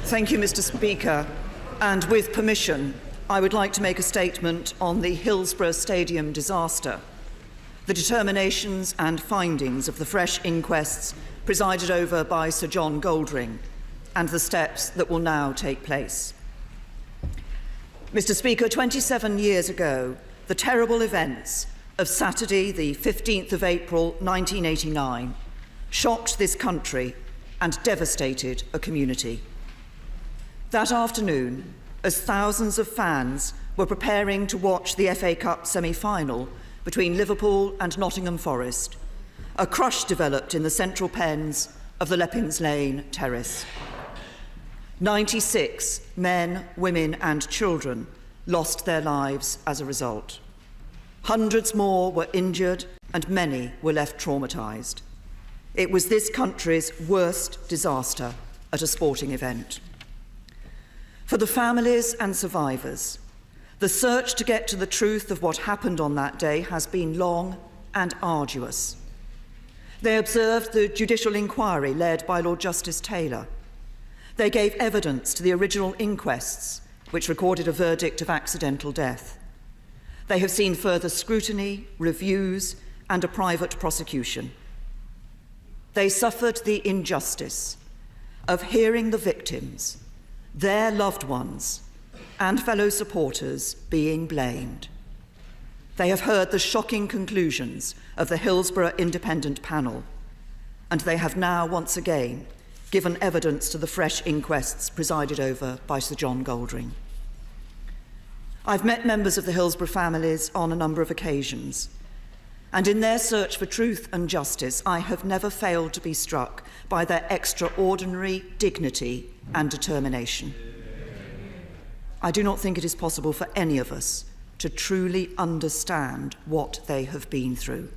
Thank you, Mr. Speaker. And with permission, I would like to make a statement on the Hillsborough Stadium disaster, the determinations and findings of the fresh inquests presided over by Sir John Goldring, and the steps that will now take place. Mr. Speaker, 27 years ago, the terrible events of Saturday, the 15th of April 1989, shocked this country and devastated a community. That afternoon, as thousands of fans were preparing to watch the FA Cup semi-final between Liverpool and Nottingham Forest, a crush developed in the central pens of the Leppins Lane terrace. 96 men, women and children lost their lives as a result. Hundreds more were injured and many were left traumatised. It was this country's worst disaster at a sporting event. For the families and survivors, the search to get to the truth of what happened on that day has been long and arduous. They observed the judicial inquiry led by Lord Justice Taylor. They gave evidence to the original inquests, which recorded a verdict of accidental death. They have seen further scrutiny, reviews, and a private prosecution. They suffered the injustice of hearing the victims, their loved ones, and fellow supporters being blamed. They have heard the shocking conclusions of the Hillsborough Independent Panel, and they have now once again given evidence to the fresh inquests presided over by Sir John Goldring. I've met members of the Hillsborough families on a number of occasions, and in their search for truth and justice, I have never failed to be struck by their extraordinary dignity and determination. I do not think it is possible for any of us to truly understand what they have been through,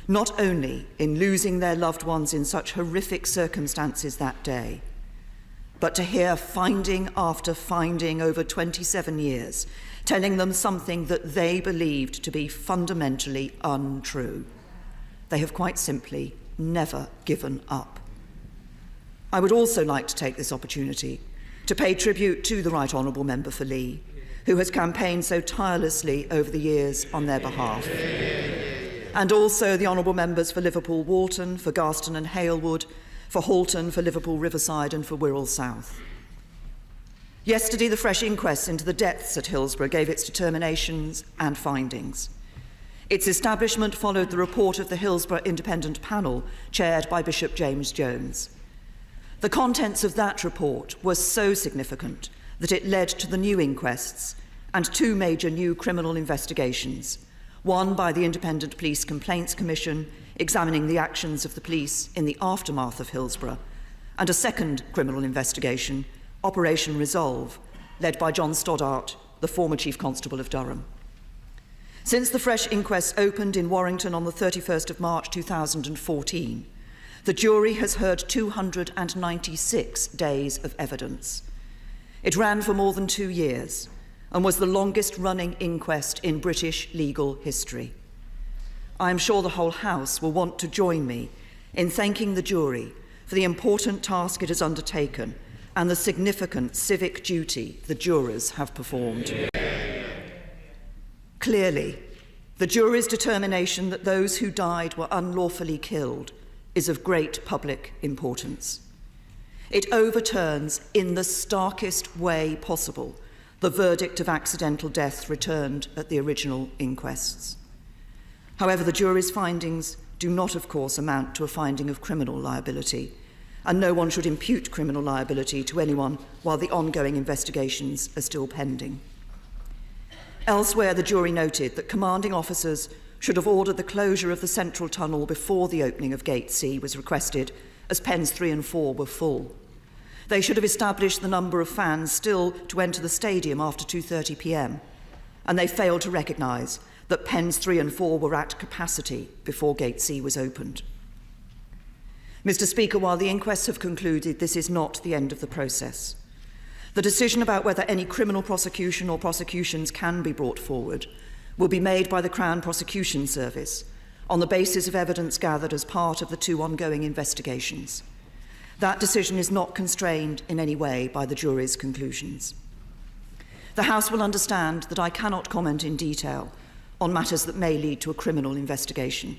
not only in losing their loved ones in such horrific circumstances that day, but to hear finding after finding over 27 years telling them something that they believed to be fundamentally untrue. They have quite simply never given up. I would also like to take this opportunity to pay tribute to the Right Honourable Member for Lee, who has campaigned so tirelessly over the years on their behalf. And also the Honourable Members for Liverpool Walton, for Garston and Halewood, for Halton, for Liverpool Riverside and for Wirral South. Yesterday, the fresh inquest into the deaths at Hillsborough gave its determinations and findings. Its establishment followed the report of the Hillsborough Independent Panel, chaired by Bishop James Jones. The contents of that report were so significant that it led to the new inquests and two major new criminal investigations, one by the Independent Police Complaints Commission, examining the actions of the police in the aftermath of Hillsborough, and a second criminal investigation, Operation Resolve, led by John Stoddart, the former Chief Constable of Durham. Since the fresh inquest opened in Warrington on the 31st of March 2014, the jury has heard 296 days of evidence. It ran for more than 2 years and was the longest-running inquest in British legal history. I am sure the whole House will want to join me in thanking the jury for the important task it has undertaken and the significant civic duty the jurors have performed. Clearly, the jury's determination that those who died were unlawfully killed is of great public importance. It overturns, in the starkest way possible, the verdict of accidental death returned at the original inquests. However, the jury's findings do not, of course, amount to a finding of criminal liability, and no one should impute criminal liability to anyone while the ongoing investigations are still pending. Elsewhere, the jury noted that commanding officers should have ordered the closure of the central tunnel before the opening of Gate C was requested, as pens 3 and 4 were full. They should have established the number of fans still to enter the stadium after 2:30 p.m, and they failed to recognise that pens 3 and 4 were at capacity before Gate C was opened. Mr. Speaker, while the inquests have concluded, this is not the end of the process. The decision about whether any criminal prosecution or prosecutions can be brought forward will be made by the Crown Prosecution Service on the basis of evidence gathered as part of the 2 ongoing investigations. That decision is not constrained in any way by the jury's conclusions. The House will understand that I cannot comment in detail on matters that may lead to a criminal investigation.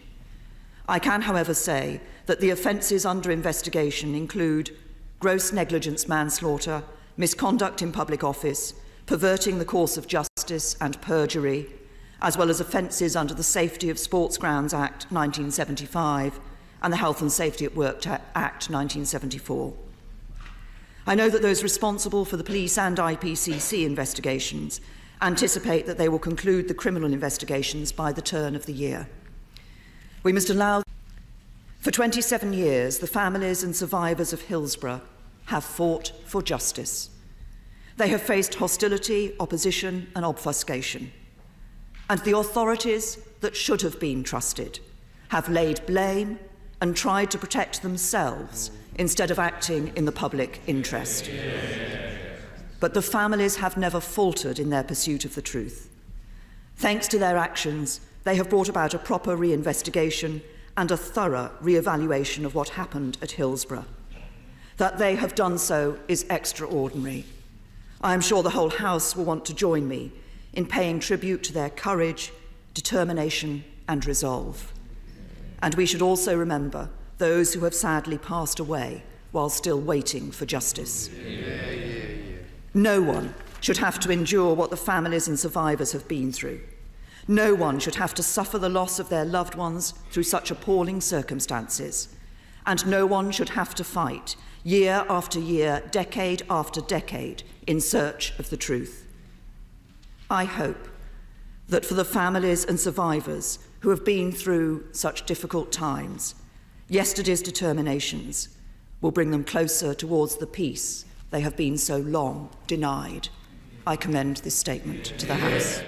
I can, however, say that the offences under investigation include gross negligence manslaughter, misconduct in public office, perverting the course of justice and perjury, as well as offences under the Safety of Sports Grounds Act 1975 and the Health and Safety at Work Act 1974. I know that those responsible for the police and IPCC investigations anticipate that they will conclude the criminal investigations by the turn of the year. We must allow. For 27 years, the families and survivors of Hillsborough have fought for justice. They have faced hostility, opposition, and obfuscation. And the authorities that should have been trusted have laid blame and tried to protect themselves instead of acting in the public interest. But the families have never faltered in their pursuit of the truth. Thanks to their actions, they have brought about a proper reinvestigation and a thorough re-evaluation of what happened at Hillsborough. That they have done so is extraordinary. I am sure the whole House will want to join me in paying tribute to their courage, determination, and resolve. And we should also remember those who have sadly passed away while still waiting for justice. No one should have to endure what the families and survivors have been through. No one should have to suffer the loss of their loved ones through such appalling circumstances. And no one should have to fight year after year, decade after decade, in search of the truth. I hope that for the families and survivors who have been through such difficult times, yesterday's determinations will bring them closer towards the peace they have been so long denied. I commend this statement to the House.